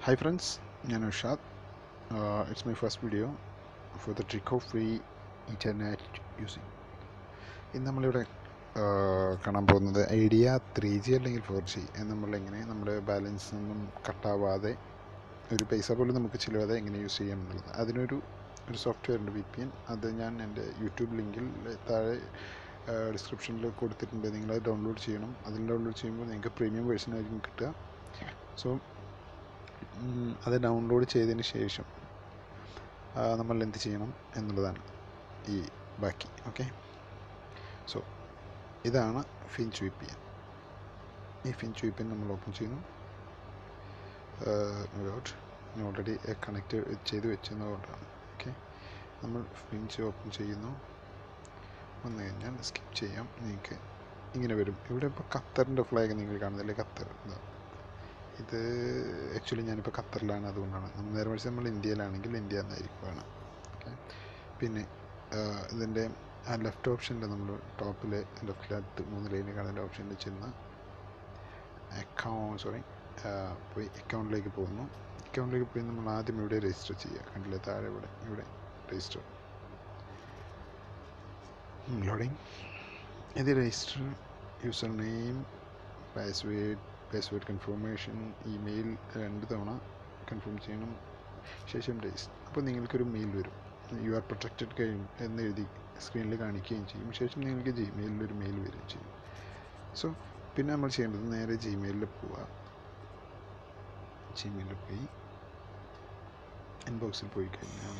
Hi friends, I am Irshad. It's my first video for the trick of free internet using. ഇന്ന് നമ്മളിവിടെ കാണാൻ പോകുന്നത് idea 3G അല്ലെങ്കിൽ 4G നമ്മളെങ്ങനെ നമ്മുടെ ബാലൻസ് ഒന്നും കട്ടാവാതെ ഒരു പൈസ പോലും നമുക്ക് ചിലവാതെ എങ്ങനെ യൂസ് ചെയ്യാം എന്നുള്ളത്. അതിനൊരു സോഫ്റ്റ്വെയർ ഉണ്ട് VPN. അത് ഞാൻ എൻ്റെ യൂട്യൂബ് ലിങ്കിൽ താഴെ ഡിസ്ക്രിപ്ഷനിൽ കൊടുത്തിട്ടുണ്ട്. നിങ്ങളത് ഡൗൺലോഡ് ചെയ്യണം. അതിൽ ഡൗൺലോഡ് ചെയ്യുമ്പോൾ നിങ്ങൾക്ക് പ്രീമിയം വേർഷൻ ആയിരിക്കും കിട്ടുക. സോ അത് ഡൗൺലോഡ് ചെയ്തതിന് ശേഷം നമ്മൾ എന്ത് ചെയ്യണം എന്നുള്ളതാണ് ഈ ബാക്കി. ഓക്കെ, സോ ഇതാണ് ഫിഞ്ച് VPN. ഈ ഫിഞ്ച് VPN നമ്മൾ ഓപ്പൺ ചെയ്യുന്നു. ഞാൻ ഓൾറെഡി കണക്ട് ചെയ്ത് വെച്ചതുകൊണ്ടാണ്. ഓക്കെ, നമ്മൾ ഫിഞ്ച് ഓപ്പൺ ചെയ്യുന്നു. വന്നു കഴിഞ്ഞാൽ സ്കിപ്പ് ചെയ്യാം. നിങ്ങൾക്ക് ഇങ്ങനെ വരും. ഇവിടെ ഇപ്പോൾ ഖത്തറിൻ്റെ ഫ്ലാഗ് നിങ്ങൾ കാണുന്നില്ലേ? ഖത്തർ. ഇത് ആക്ച്വലി ഞാനിപ്പോൾ ഖത്തറിലാണ്, അതുകൊണ്ടാണ്. നേരെ മറിച്ച് നമ്മൾ ഇന്ത്യയിലാണെങ്കിൽ ഇന്ത്യ എന്നായിരിക്കും വേണം. ഓക്കെ, പിന്നെ ഇതിൻ്റെ ആ ലെഫ്റ്റ് ഓപ്ഷനിൽ നമ്മൾ ടോപ്പിൽ ലെഫ്റ്റിലകത്ത് 3 ലൈന് കാണുന്ന ഓപ്ഷനിൽ ചെന്ന് പോയി അക്കൗണ്ടിലേക്ക് പോകുന്നു. അക്കൗണ്ടിലേക്ക് പോയി നമ്മൾ ആദ്യം ഇവിടെ രജിസ്റ്റർ ചെയ്യുക. കണ്ടില്ലേ താഴെ ഇവിടെ രജിസ്റ്റർ ലോഡിങ്. ഇത് register, user name, password confirmation, email 2 തവണ കൺഫേം ചെയ്യണം. ശേഷം രജിസ്റ്റർ. അപ്പോൾ നിങ്ങൾക്കൊരു മെയിൽ വരും. യു ആർ പ്രൊട്ടക്റ്റഡ് കഴിയും എന്ന് എഴുതി സ്ക്രീനിൽ കാണിക്കുകയും ചെയ്യും. ശേഷം നിങ്ങൾക്ക് ജിമെയിലൊരു മെയിൽ വരികയും ചെയ്യും. സോ പിന്നെ നമ്മൾ ചെയ്യേണ്ടത് നേരെ ജിമെയിലിൽ പോവുക. ജിമെയിലിൽ പോയി ഇൻബോക്സിൽ പോയി കഴിഞ്ഞാൽ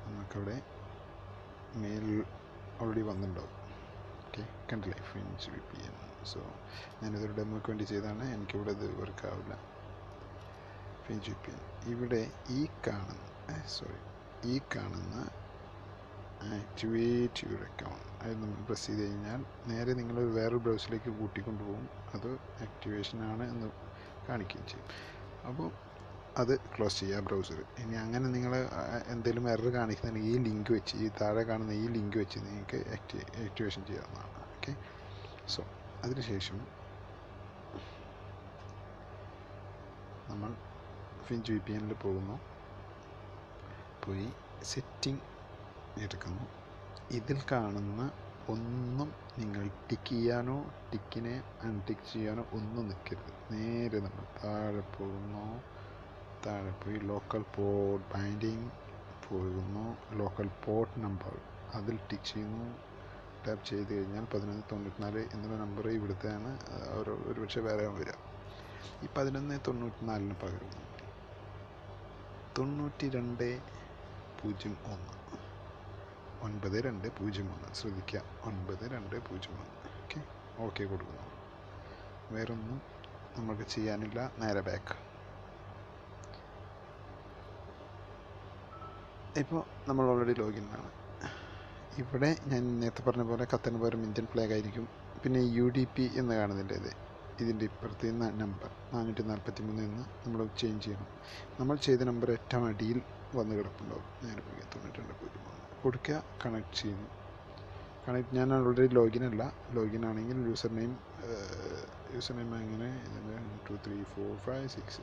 നമുക്കവിടെ മെയിൽ ഓൾറെഡി വന്നിട്ടുണ്ടാവും. ഓക്കെ, കണ്ടില്ലേ ഫിഞ്ച് VPN. സോ ഞാനിതൊരു ഡെമോക്ക് വേണ്ടി ചെയ്തതാണ്. എനിക്കിവിടെ ഇത് വർക്ക് ആവില്ല. ഫിഞ്ച് VPN ഇവിടെ ഈ കാണുന്ന ആക്ടിവേറ്റ് യുവർ അക്കൗണ്ട് അത് നമ്മൾ പ്രസ് ചെയ്ത് കഴിഞ്ഞാൽ നേരെ നിങ്ങൾ വേറൊരു ബ്രൗസറിലേക്ക് കൂട്ടിക്കൊണ്ടുപോകും. അത് ആക്ടിവേഷനാണ് എന്ന് കാണിക്കുകയും ചെയ്യും. അപ്പോൾ അത് ക്ലോസ് ചെയ്യുക ബ്രൗസർ. ഇനി അങ്ങനെ നിങ്ങൾ എന്തെങ്കിലും എറർ കാണിക്കുന്നതിന് ഈ ലിങ്ക് വെച്ച്, ഈ താഴെ കാണുന്ന ഈ ലിങ്ക് വെച്ച് നിങ്ങൾക്ക് ആക്ടിവേഷൻ ചെയ്യാവുന്നതാണ്. ഓക്കെ, സോ അതിനുശേഷം നമ്മൾ ഫിഞ്ച് VPNൽ പോകുന്നു. പോയി സെറ്റിംഗ് എടുക്കുന്നു. ഇതിൽ കാണുന്ന ഒന്നും നിങ്ങൾ ടിക്ക് ചെയ്യാനോ ടിക്കിനെ അൺടിക്ക് ചെയ്യാനോ ഒന്നും നിൽക്കരുത്. നേരെ നമ്മൾ താഴെ പോകുന്നു. താഴെ പോയി ലോക്കൽ പോർട്ട് ബൈൻഡിങ് പോകുന്നു. ലോക്കൽ പോർട്ട് നമ്പർ അതിൽ ടിക്ക് ചെയ്യുന്നു. ടാപ്പ് ചെയ്ത് കഴിഞ്ഞാൽ 1194 എന്നുള്ള നമ്പർ ഇവിടുത്തെയാണ്. ഒരുപക്ഷെ വേറെ വരിക. ഈ 1194 പകരം 9201 ശ്രദ്ധിക്കുക, 9201. ഓക്കെ, ഓക്കെ കൊടുക്കുന്നു. വേറൊന്നും നമുക്ക് ചെയ്യാനില്ല. നേരെ ബാക്ക്. ഇപ്പോൾ നമ്മൾ ഓൾറെഡി ലോഗിനാണ്. ഇവിടെ ഞാൻ നേരത്തെ പറഞ്ഞ പോലെ ഖത്തറിന് പകരം ഇന്ത്യൻ ഫ്ലാഗ് ആയിരിക്കും. പിന്നെ UDP എന്ന് കാണുന്നില്ലേ, ഇതിൻ്റെ ഇപ്പുറത്ത് നമ്പർ 443 എന്ന് നമ്മൾ ചേഞ്ച് ചെയ്യണം. നമ്മൾ ചെയ്ത നമ്പർ ഏറ്റവും അടിയിൽ വന്ന് കിടപ്പുണ്ടാവും. നേരെ പോയി 9201 കൊടുക്കുക. കണക്ട് ചെയ്യുന്നു. ഞാൻ ഓൾറെഡി ലോഗിൻ ആണെങ്കിൽ യൂസർ നെയിം അങ്ങനെ 1 2 3 4 5 6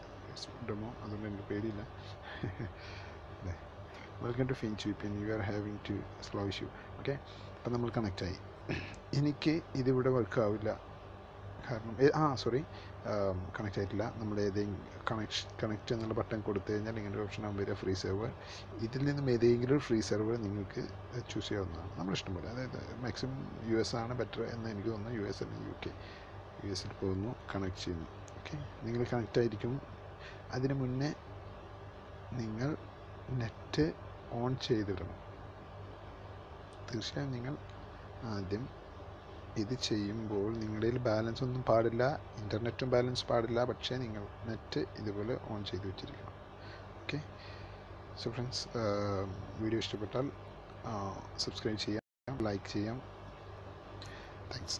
ഡെമോ, അതുകൊണ്ട് എൻ്റെ പേടിയില്ല. Welcome to Finch VPN, you are having to slow issue. Okay, അപ്പം നമ്മൾ കണക്റ്റായി. എനിക്ക് ഇതിവിടെ വർക്ക് ആവില്ല, കാരണം കണക്റ്റ് ആയിട്ടില്ല. നമ്മൾ ഏതെങ്കിലും കണക്റ്റ് എന്നുള്ള ബട്ടൺ കൊടുത്തു കഴിഞ്ഞാൽ ഇങ്ങനെ ഓപ്ഷൻ ആകുമ്പോൾ വരിക ഫ്രീ സെർവർ. ഇതിൽ നിന്നും ഏതെങ്കിലും ഫ്രീ സെർവർ നിങ്ങൾക്ക് ചൂസ് ചെയ്യാവുന്നതാണ്. നമ്മൾ ഇഷ്ടംപോലെ. അതായത് മാക്സിമം US ആണ് ബെറ്റർ എന്ന് എനിക്ക് തോന്നുന്നു. US അല്ലെങ്കിൽ UK. US പോകുന്നു, കണക്ട് ചെയ്യുന്നു. ഓക്കെ, നിങ്ങൾ കണക്റ്റ് ആയിരിക്കും. അതിന് മുന്നേ നിങ്ങൾ നെറ്റ് ഓൺ ചെയ്തിടണം. തീർച്ചയായും നിങ്ങൾ ആദ്യം ഇത് ചെയ്യുമ്പോൾ നിങ്ങളുടെ കയ്യിൽ ബാലൻസ് ഒന്നും പാടില്ല, ഇൻ്റർനെറ്റും ബാലൻസ് പാടില്ല. പക്ഷേ നിങ്ങൾ നെറ്റ് ഇതുപോലെ ഓൺ ചെയ്ത് വെച്ചിരിക്കണം. ഓക്കെ, സോ ഫ്രണ്ട്സ്, വീഡിയോ ഇഷ്ടപ്പെട്ടാൽ സബ്സ്ക്രൈബ് ചെയ്യാം, ലൈക്ക് ചെയ്യാം. താങ്ക്സ്.